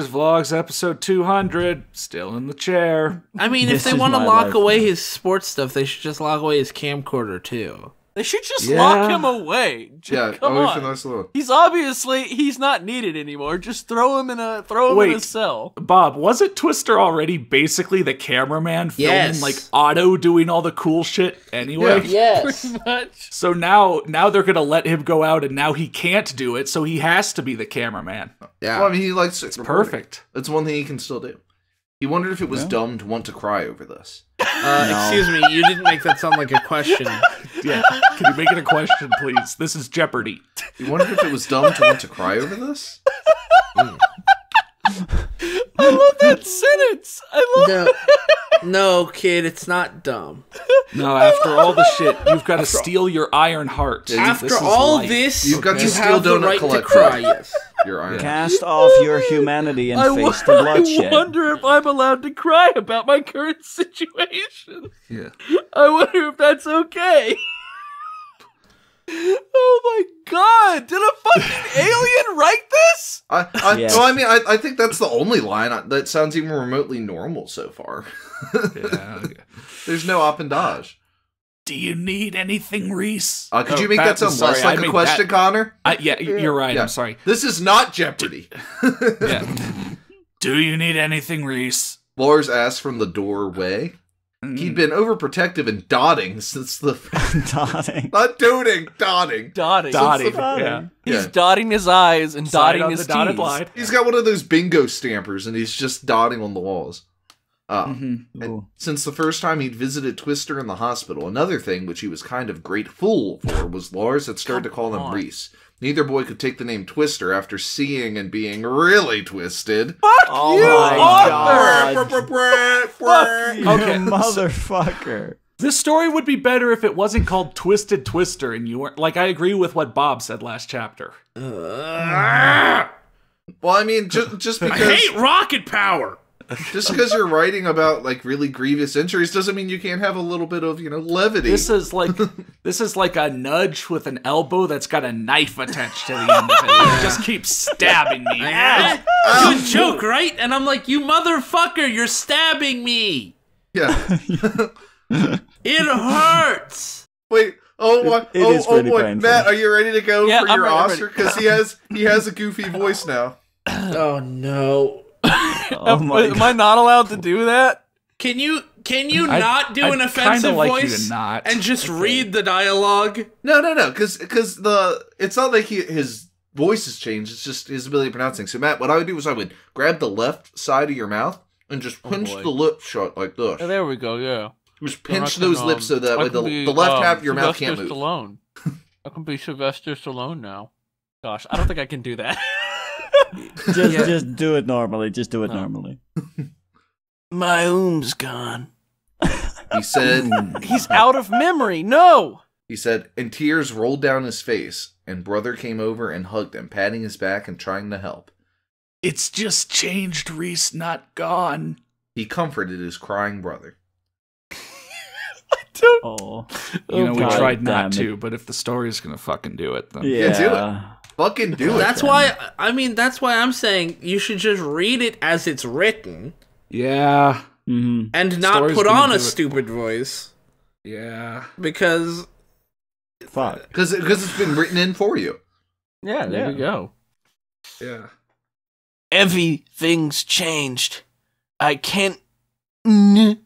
Vlogs, episode 200. Still in the chair. I mean, if This they is want to my lock life away now. his sports stuff, they should just lock away his camcorder too. They should just Yeah. lock him away. Yeah, Come away from on. us alone. He's not needed anymore. Just throw him in a cell. Bob, wasn't Twister already basically the cameraman filming Yes. like Otto doing all the cool shit anyway? Yeah. Yes. Pretty much. So now they're gonna let him go out, and now he can't do it, so he has to be the cameraman. Well, I mean, he likes It's perfect. That's one thing he can still do. He wondered if it was dumb to want to cry over this. Excuse me, you didn't make that sound like a question. Yeah. Can you make it a question, please? This is Jeopardy. He wondered if it was dumb to want to cry over this. I love that sentence. I love No, kid, it's not dumb. No, after all the shit, you've got to steal your iron heart. After This is all life. this, You've got to you steal have the donut right to collector. cry, yes. Your iron. Cast off your humanity and face the bloodshed. I wonder if I'm allowed to cry about my current situation. Yeah. I wonder if that's okay. Oh my god! Did a fucking alien write this? Yes. Well, I mean, I think that's the only line that sounds even remotely normal so far. Yeah. There's no appendage. Do you need anything, Reese? Could you make that sound less like a question, Connor? Yeah, you're right. Yeah. I'm sorry. This is not Jeopardy. Yeah. Do you need anything, Reese? Lars asked from the doorway. He'd been overprotective and dotting since the... Dotting. Not doting, dotting. Dotting. Dotting. Dotting. Yeah. He's Yeah. dotting his eyes and Side dotting on his the dotted T's. line. He's got one of those bingo stampers, and he's just dotting on the walls. And since the first time he'd visited Twister in the hospital, another thing which he was kind of grateful for was Lars had started to call him Reese. Neither boy could take the name Twister after seeing and being really twisted. Oh You my god. Fuck You Okay. motherfucker. This story would be better if it wasn't called Twisted Twister and you weren't like I agree with what Bob said last chapter. Well, I mean, just I because hate rocket power. you're writing about like really grievous injuries doesn't mean you can't have a little bit of levity. This is like a nudge with an elbow that's got a knife attached to the end of it. It just keeps stabbing me. Good joke, right? And I'm like, you motherfucker, you're stabbing me. Yeah. It hurts. Wait. Oh, what? It is Oh, pretty boy, painful. Matt, are you ready to go Yeah, for I'm your ready, I'm Oscar? ready. Because he has a goofy voice now. Oh no. Oh my Am I not allowed to do that? Can you not do an I'd offensive kinda like you voice to not. and just read the dialogue? No, because it's not like his voice has changed. It's just his ability of pronouncing. So, Matt, what I would do is I would grab the left side of your mouth and just pinch the lip shut like this. Oh, there we go, yeah. Just pinch those lips so that way the left half of your mouth can't move. Stallone. I can be Sylvester Stallone now. Gosh, I don't think I can do that. Just do it normally. Just do it normally. My oom's gone. He said... He's out of memory. No! He said, and tears rolled down his face, and brother came over and hugged him, patting his back and trying to help. It's just changed, Reese, not gone. He comforted his crying brother. Oh, we God, tried not damn to, but if the story's gonna fucking do it, then Yeah, do it. Fucking do it. That's why I'm saying you should just read it as it's written. Yeah. Mm-hmm. And not Story's put gonna on do a it. stupid voice. Yeah. Because Fuck. Because it's been written in for you. Yeah, there we go. Yeah. Everything's changed. I can't... Canon?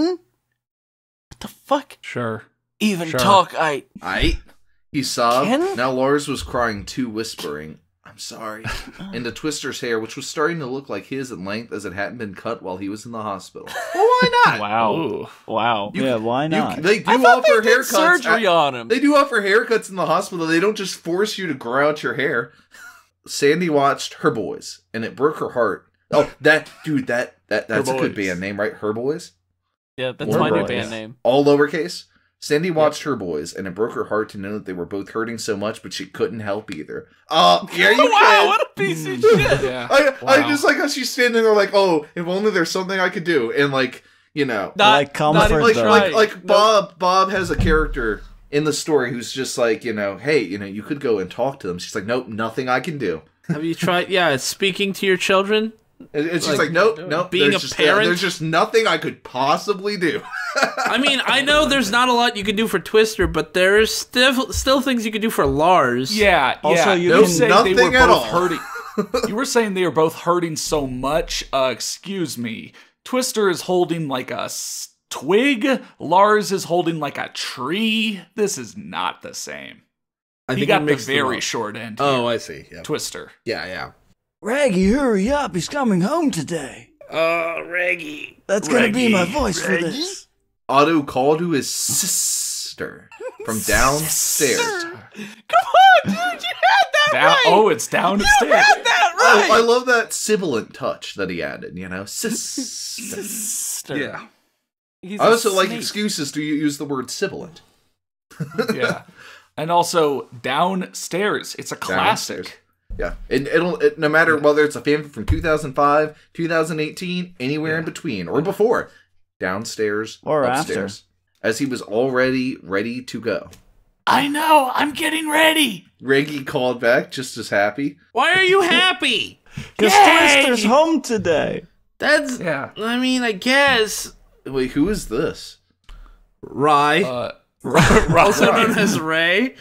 What the fuck? Sure. Even Sure. talk, He sobbed. Ken? Now Lars was crying too, whispering, I'm sorry, into Twister's hair, which was starting to look like his in length as it hadn't been cut while he was in the hospital. Well, why not? Wow. Ooh. Wow. Why not? They do I thought offer they did haircuts. surgery on him. They do offer haircuts in the hospital. They don't just force you to grow out your hair. Sandy watched Her Boys, and it broke her heart. Oh, that's a good band name, right? Her Boys? Yeah, that's Her my new Boys. band name. All lowercase. Sandy watched Her Boys, and it broke her heart to know that they were both hurting so much, but she couldn't help either. Yeah, you Wow, can. what a piece of shit. Yeah. I just like how she's standing there like, oh, if only there's something I could do. And like, you know, Like comfort even like them. trying. like Bob has a character in the story who's just like, you know, hey, you know, you could go and talk to them. She's like, nope, nothing I can do. have you tried speaking to your children? And she's like, nope, being there's a just, parent? there's just nothing I could possibly do. I mean, I know there's not a lot you can do for Twister, but there's still things you can do for Lars. Yeah. Also, yeah. you You can- say they Nothing were at both all. hurting. You were saying they were both hurting so much. Excuse me. Twister is holding like a twig. Lars is holding like a tree. This is not the same. I He think got it the mixed them very up. short end. Oh, I see. Yep. Twister. Yeah. Raggy, hurry up! He's coming home today. Oh, Reggie. That's gonna be my voice for this. Otto called to his sister from downstairs. Come on, dude, you had that right. Oh, it's downstairs. That right. I love that sibilant touch that he added, you know? Sister. Sister. Yeah. He's I a also like snake. excuses to use the word sibilant. Yeah. And also downstairs. It's a classic. Downstairs. Yeah, it'll no matter whether it's a fanfic from 2005, 2018, anywhere in between or before, downstairs Or upstairs, as he was already ready to go. I know. I'm getting ready. Reggie called back just as happy. Why are you happy? Cause Yay! Twister's home today. That's. Yeah. I mean, I guess. Wait, who is this? Rye, also known as Ray.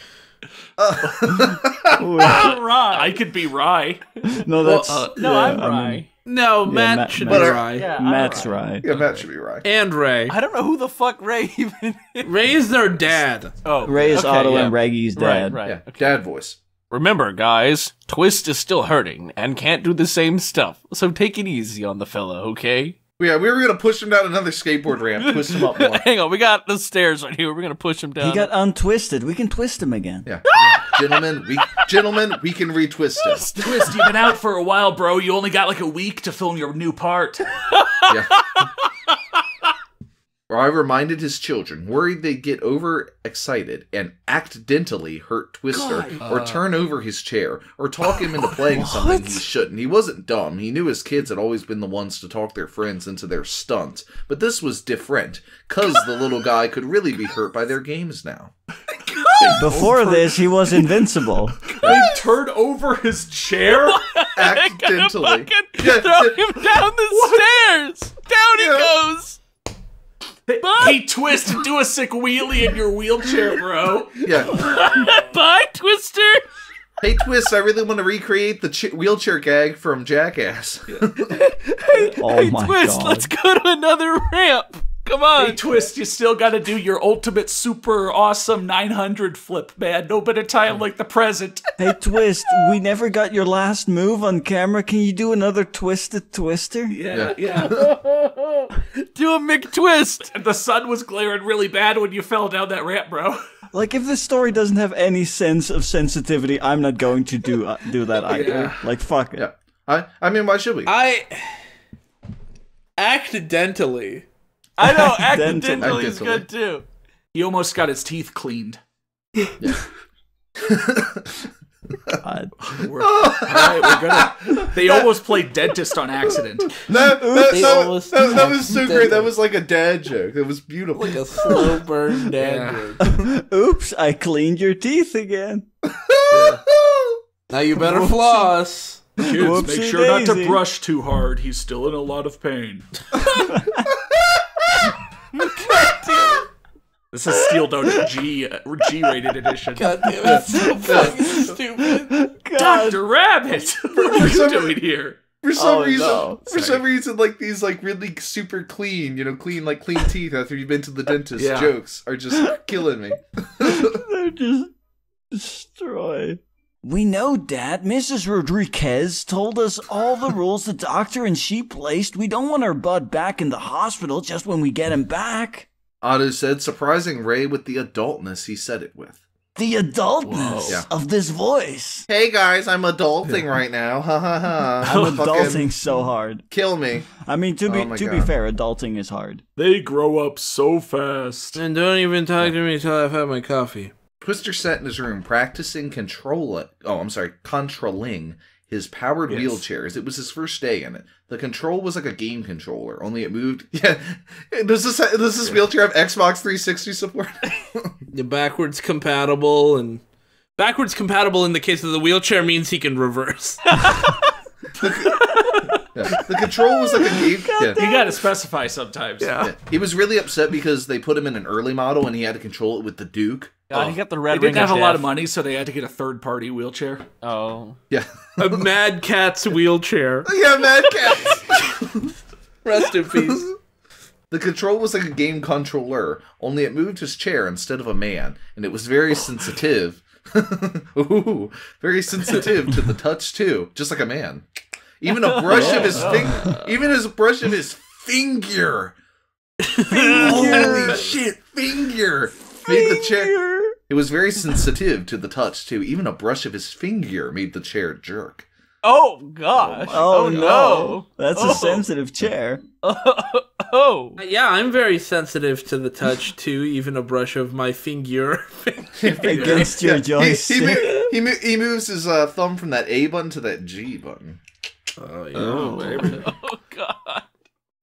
Right. I could be Rye. No, that's No, I'm Rye. No, Matt Matt- should Matt- be Rye. Yeah, I'm Matt's Rye. right. Yeah, Matt should be right. And Ray. I don't know who the fuck Ray even is. Ray's their dad. Oh, Ray is okay, Otto yeah. and Reggy's dad. Right. Yeah, dad voice. Remember, guys, Twist is still hurting and can't do the same stuff, so take it easy on the fella, okay? Yeah, we were gonna push him down another skateboard ramp, twist him up more. Hang on, we got the stairs right here. We're gonna push him down. He got untwisted. We can twist him again. Yeah, gentlemen, we can retwist him. Twist, you've been out for a while, bro. You only got like a week to film your new part. Yeah. Rye reminded his children, worried they'd get overexcited and accidentally hurt Twister, or turn over his chair, or talk him into playing something he shouldn't. He wasn't dumb. He knew his kids had always been the ones to talk their friends into their stunts. But this was different, cause the little guy could really be hurt by their games now. Before this, he was invincible. They turned over his chair. Accidentally. Throw him down the stairs. Down he goes. Hey, Twist, do a sick wheelie in your wheelchair, bro. Yeah. Bye, Twister. Hey, Twist, I really want to recreate the wheelchair gag from Jackass. Oh my Twist, god. let's go to another ramp. Come on. Hey, Twist, you still gotta do your ultimate super awesome 900 flip, man. No better time like the present. Hey, Twist, we never got your last move on camera. Can you do another Twisted Twister? Yeah. Do a McTwist. And the sun was glaring really bad when you fell down that ramp, bro. Like, if this story doesn't have any sense of sensitivity, I'm not going to do that either. Yeah. Like, fuck it. Yeah. I mean, why should we? I accidentally. I know, Accidentally. accidentally is good too. He almost got his teeth cleaned. God. Alright, we're gonna. They almost played dentist on accident. That was so accidentally. great. That was like a dad joke. It was beautiful. Like a slow burn dad joke. Oops, I cleaned your teeth again. Now you better floss. Kids, Whoopsie make sure not to daisy. brush too hard. He's still in a lot of pain. This is Steel Donut G-rated edition. God damn it, it's so fucking stupid. God. Dr. Rabbit! What are you doing here? For some Oh, reason, no. some reason, like these, like really super clean, clean teeth after you've been to the dentist. Yeah. Jokes are just killing me. They're just destroyed. We know, Dad. Mrs. Rodriguez told us all the rules the doctor and she placed. We don't want our bud back in the hospital just when we get him back. Otto said, surprising Ray with the adultness he said it with. The adultness Yeah. of this voice. Hey guys, I'm adulting right now. Ha ha ha. I'm Fucking adulting so hard. Kill me. I mean, to Oh my be God. fair, adulting is hard. They grow up so fast. And don't even talk to me until I've had my coffee. Twister sat in his room practicing controlling his powered Yes. wheelchair as it was his first day in it. The control was like a game controller, only it moved. Yeah. Does this wheelchair have Xbox 360 support? The backwards compatible in the case of the wheelchair means he can reverse. The control was like a game. Yeah. You gotta specify sometimes. Yeah. He was really upset because they put him in an early model and he had to control it with the Duke. God, he got the They red didn't ring have a lot death. of money, so they had to get a third-party wheelchair. Oh. Yeah. A Mad Cat's wheelchair. Yeah, Mad Cats. Rest in peace. The control was like a game controller, only it moved his chair instead of a man, and it was very sensitive. Ooh, very sensitive to the touch too, just like a man. Even a brush of his finger. Holy shit, finger made the chair. It was very sensitive to the touch too. Even a brush of his finger made the chair jerk. Oh gosh. Oh, no. no. That's a sensitive chair. Oh. Yeah, I'm very sensitive to the touch too, even a brush of my finger. Against your joystick. He moves his thumb from that A button to that G button. Oh, yeah. Oh, baby. Oh god.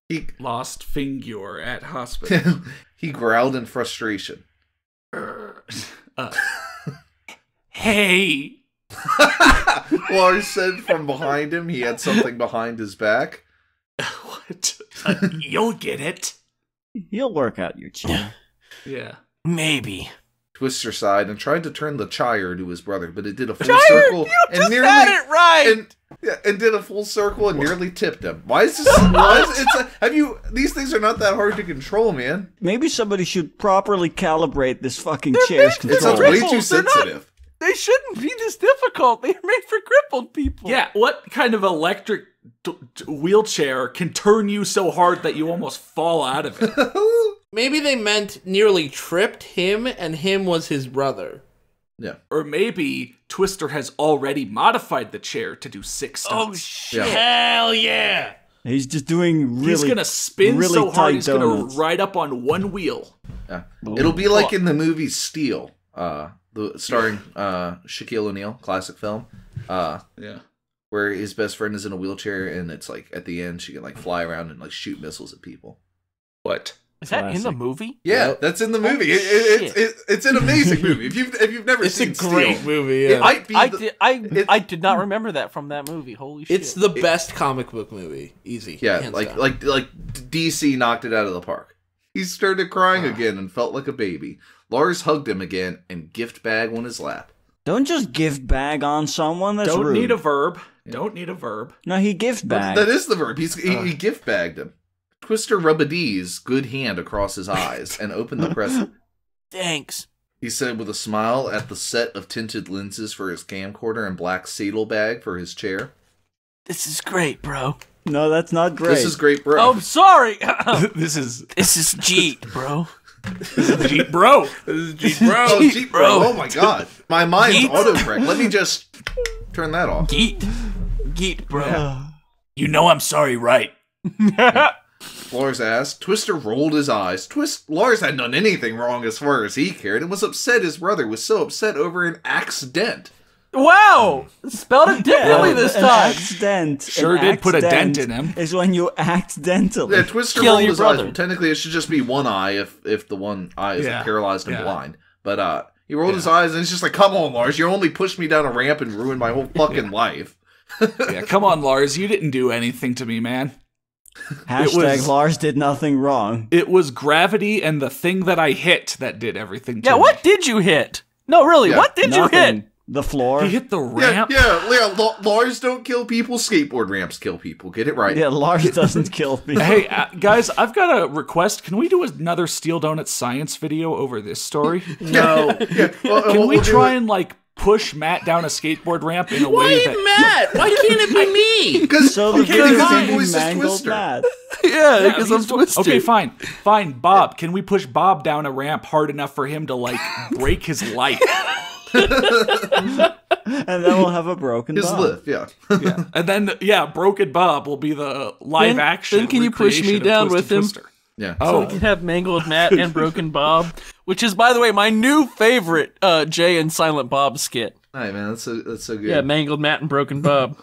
He Lost finger at hospital. he growled in frustration. Hey! Lars said from behind him he had something behind his back. What? You'll get it. He'll work out your chair. Yeah. Maybe. Twister sighed and tried to turn the chire to his brother, but it did a full circle and Just nearly had it right. and did a full circle and nearly tipped him. Why is this? These things are not that hard to control, man. Maybe somebody should properly calibrate this fucking chair's made It sounds control. way too They're not- sensitive. They shouldn't be this difficult. They're made for crippled people. Yeah, what kind of electric wheelchair can turn you so hard that you almost fall out of it? Maybe they meant nearly tripped him, and him was his brother. Yeah. Or maybe Twister has already modified the chair to do 6 Oh stunts. shit. Hell yeah! He's just doing really. He's gonna spin really so hard tight he's gonna donuts. ride up on one wheel. Yeah. It'll be like in the movie Steel, starring Shaquille O'Neal, classic film. Yeah. Where his best friend is in a wheelchair, and it's like at the end she can like fly around and like shoot missiles at people. What? Is that in the Classic. movie? Yeah, Yep. that's in the movie. Holy It's an amazing movie. If you've never It's a seen great Steel, movie. it Yeah. might be I did not remember that from that movie. Holy shit. It's the best comic book movie. Easy. yeah, hands like down. like DC knocked it out of the park. He started crying again and felt like a baby. Lars hugged him again and gift bag on his lap. Don't just gift bag on someone. That's Don't rude. need a verb. Don't need a verb. No, he gift bag. That is the verb. He gift bagged him. Twister rub a D's good hand across his eyes and opened the present. Thanks. He said with a smile at the set of tinted lenses for his camcorder and black saddlebag for his chair. This is great, bro. No, that's not great. This is great, bro. Oh, I'm sorry. This is Jeet, bro. Jeep Bro. This is Jeep Bro. Oh, Jeep, bro. bro. Oh, my God. My mind's Jeep. autocorrect. Let me just turn that off. Geet, bro. You know I'm sorry, right? Lars asked. Twister rolled his eyes. Lars hadn't done anything wrong as far as he cared and was upset his brother was so upset over an accident. Wow! Spelled it differently this An time. accident. Sure An did put a dent accident in him. Is when you accidentally. Yeah, Twister Kill rolled your his brother. eyes. Well, technically, it should just be one eye if the one eye is Yeah. paralyzed and Yeah. blind. But he rolled his eyes and it's just like, come on, Lars, you only pushed me down a ramp and ruined my whole fucking life. Yeah, come on, Lars. You didn't do anything to me, man. Hashtag was- Lars did nothing wrong. It was gravity and the thing that I hit that did everything to Yeah, me. what did you hit? No, really, Yeah. what did you Nothing. hit? The floor. He hit the Yeah, ramp? Lars don't kill people, skateboard ramps kill people. Get it right. Yeah, Lars doesn't kill people. Hey, guys, I've got a request. Can we do another Steel Donut science video over this story? No. Yeah, well, Can we we'll do try it. and, like, push Matt down a skateboard ramp in a way Why that... Matt? Why can't it be me? Because So the because video his can voice be is mangled Twister. mad. Yeah, Yeah, because I'm he's- twisted. Okay, fine. Bob, can we push Bob down a ramp hard enough for him to, like, break his life? And then we'll have a broken His bone. lift, yeah. Yeah. And then, Broken Bob will be the live action. then can you push me recreation of down Twisted with him? Twister. Yeah. So Oh, we can have Mangled Matt and Broken Bob, which is, by the way, my new favorite Jay and Silent Bob skit. All right, man, that's so good. Yeah, Mangled Matt and Broken Bob.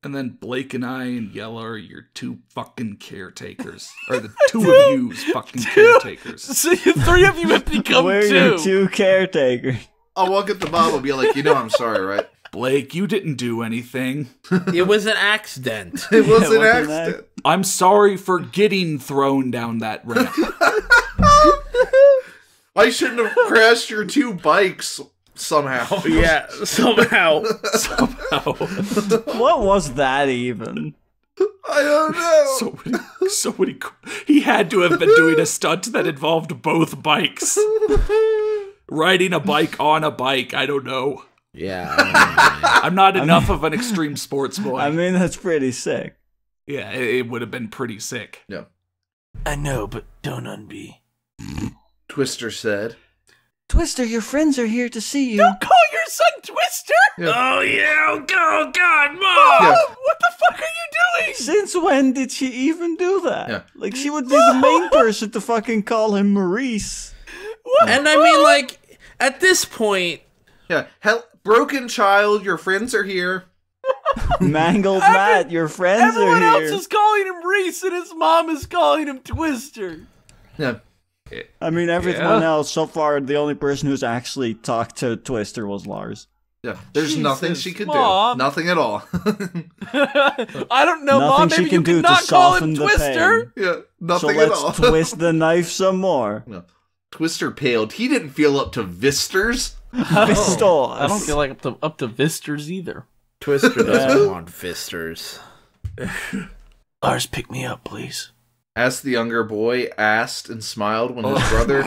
and then Blake and I and Yellow are your two fucking caretakers. Or the two of you's fucking caretakers. So you, three of you have become We're two. your two caretakers. I'll walk up to Bob and be like, I'm sorry, right? Blake, you didn't do anything. It was an accident. It was an wasn't accident. I'm sorry for getting thrown down that ramp. I shouldn't have crashed your two bikes somehow. Yeah, somehow. What was that even? I don't know. He had to have been doing a stunt that involved both bikes. Riding a bike on a bike, I don't know. Yeah, I don't know, man. I'm not enough of an extreme sports boy. I mean, that's pretty sick. Yeah, it would have been pretty sick. Yeah. I know, but don't unbe. Twister said. Twister, your friends are here to see you. Call your son Twister? Oh, yeah. Oh, God, Mom. Yeah. What the fuck are you doing? Since when did she even do that? Yeah. Like, she would be the main person to fucking call him Maurice. And I mean, like, at this point, Yeah. Broken child, your friends are here. Mangled Matt, your friends Everyone are else here. is calling him Reese, and his mom is calling him Twister. Yeah. I mean, everyone else, so far, the only person who's actually talked to Twister was Lars. Yeah. There's nothing she could Mom. do. Nothing at all. I don't know, Nothing Mom. she Maybe can you do can to not call soften him the Twister. pain. Yeah. So Nothing at all. let's twist the knife some more. No. Twister paled. He didn't feel up to Visters. Pistos. I don't feel like up to Visters either. Twister doesn't want fisters. Lars, pick me up, please. As the younger boy asked and smiled when his brother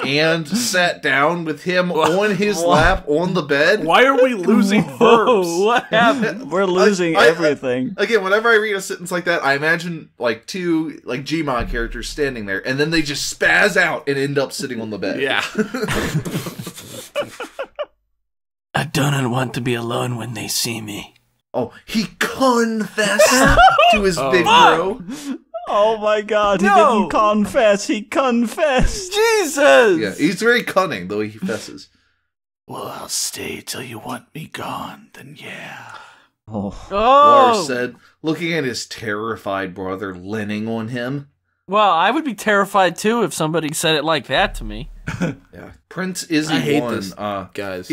and sat down with him on his lap on the bed. Why are we losing verbs? Oh, what happened? We're losing I- everything. Again, whenever I read a sentence like that, I imagine like two like Gmod characters standing there, and then they just spaz out and end up sitting on the bed. Yeah. I don't want to be alone when they see me. Oh, he confessed to his big fuck. bro. Oh my god, he No. didn't confess, he confessed. Jesus! Yeah, he's very cunning, though he fesses. Well, I'll stay till you want me gone, then yeah. Oh. Lars Oh! said, looking at his terrified brother leaning on him. Well, I would be terrified too if somebody said it like that to me. Yeah, Prince Izzy I hate won. this, guys.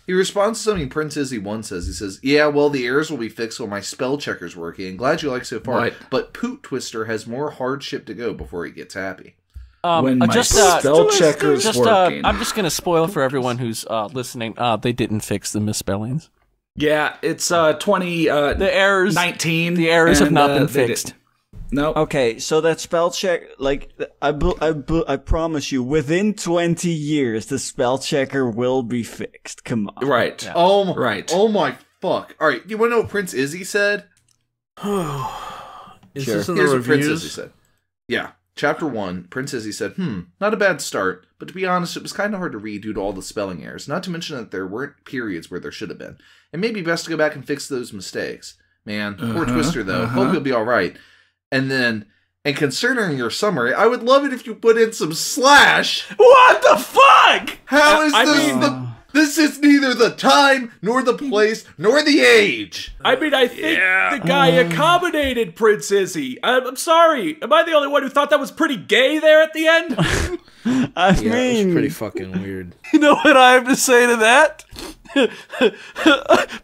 He responds to something Prince Izzy once says. He says, "Yeah, well, the errors will be fixed when my spell checker's working. Glad you like so far, What? but Poot Twister has more hardship to go before he gets happy." When my just spell checker's working. I'm just gonna spoil for everyone who's listening. They didn't fix the misspellings. Yeah, it's 20 The errors, 19. the errors have and, not been they fixed. did- No. Okay, so that spell check, like, I promise you, within 20 years, the spell checker will be fixed. Come on. Right. Yeah. Oh, Right. Oh my fuck. All right, you want to know what Prince Izzy said? Is Sure. this in the Here's what Prince Izzy reviews? said. Yeah. Chapter 1, Prince Izzy said, not a bad start, but to be honest, it was kind of hard to read due to all the spelling errors, not to mention that there weren't periods where there should have been. It may be best to go back and fix those mistakes. Man, poor Twister, though. Hope he'll be alright. And then, and concerning your summary, I would love it if you put in some slash. What the fuck? How is I this mean- This is neither the time, nor the place, nor the age. I mean, I think the guy accommodated Prince Izzy. I'm sorry. Am I the only one who thought that was pretty gay there at the end? I Yeah, it mean, was pretty fucking weird. You know what I have to say to that?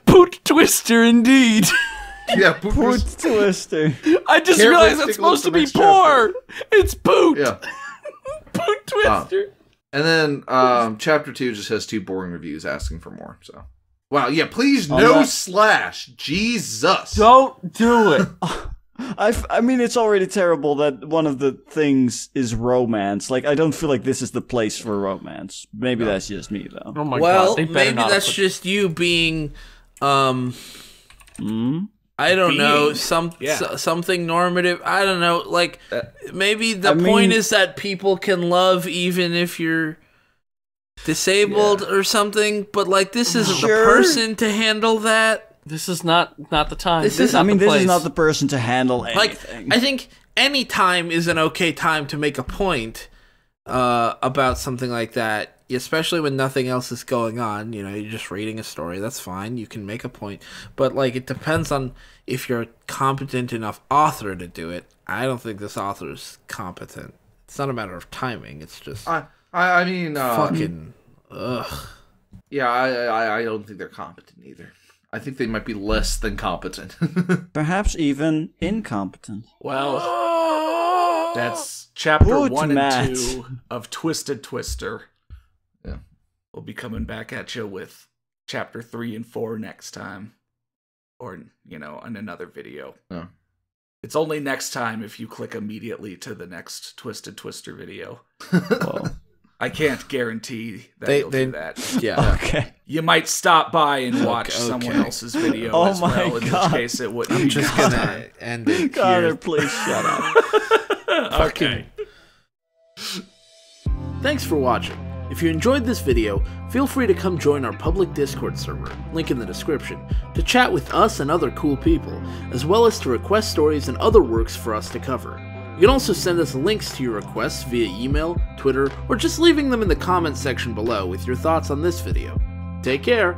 Poot Twister, indeed. Yeah, Poot Twister. I just Can't realized wait to that's take a look supposed at to the be next poor. It's Poot. Yeah. Poot Twister. And then chapter 2 just has 2 boring reviews asking for more. So, wow, yeah, please On no that- slash. Jesus. Don't do it. I mean, it's already terrible that one of the things is romance. Like, I don't feel like this is the place for romance. Maybe that's just me, though. Oh my Well, god. They better maybe not that's put- just you being, I don't know, something normative. I don't know. Like, maybe the point is that people can love even if you're disabled or something. But like, this isn't the person to handle that. This is not the time. This This is- is not I mean, the this place. is not the person to handle Like, anything. I think any time is an okay time to make a point about something like that, especially when nothing else is going on. You know, you're just reading a story. That's fine. You can make a point. But, like, it depends on if you're a competent enough author to do it. I don't think this author is competent. It's not a matter of timing. It's just I mean, fucking, ugh. yeah, I don't think they're competent either. I think they might be less than competent. Perhaps even incompetent. Well, that's chapter Poot 1 Matt. and 2 of Twisted Twister. Yeah. We'll be coming back at you with chapter 3 and 4 next time. Or, you know, on another video. Yeah. It's only next time if you click immediately to the next Twisted Twister video. Well, I can't guarantee that They- you'll they- do that. Yeah. okay. You might stop by and watch Okay. someone else's video Oh as my well, in God. which case it wouldn't be Just next gonna time. end it Connor, here. please shut up. Okay. Thanks for watching. If you enjoyed this video, feel free to come join our public Discord server, link in the description, to chat with us and other cool people, as well as to request stories and other works for us to cover. You can also send us links to your requests via email, Twitter, or just leaving them in the comments section below with your thoughts on this video. Take care!